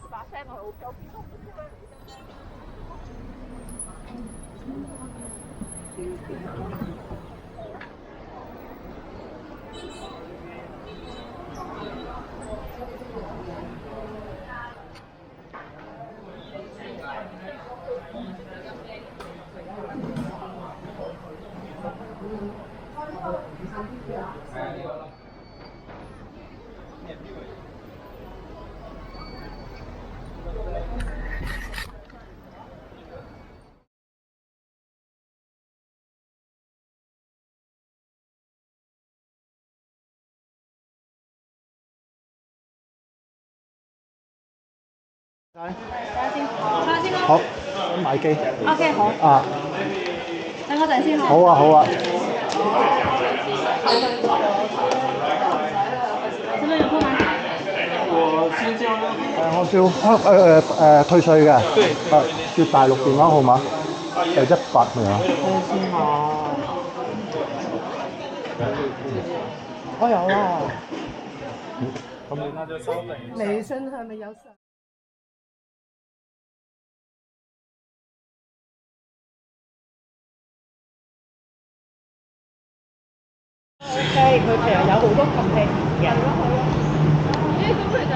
把聲我有見到佢嚟啫。睇下先，睇下先啦。好，買機。OK， 好。啊。等我陣先。好啊，好啊。使唔使用鋪買？我先交。我叫退稅嘅。對。叫大陸電話號碼係18係嘛？睇先嚇。我有啦。咁那就稍等一下。微信係咪有上？OK，佢其實有好多 campaign 嘅。係咯係咯。咦，咁其實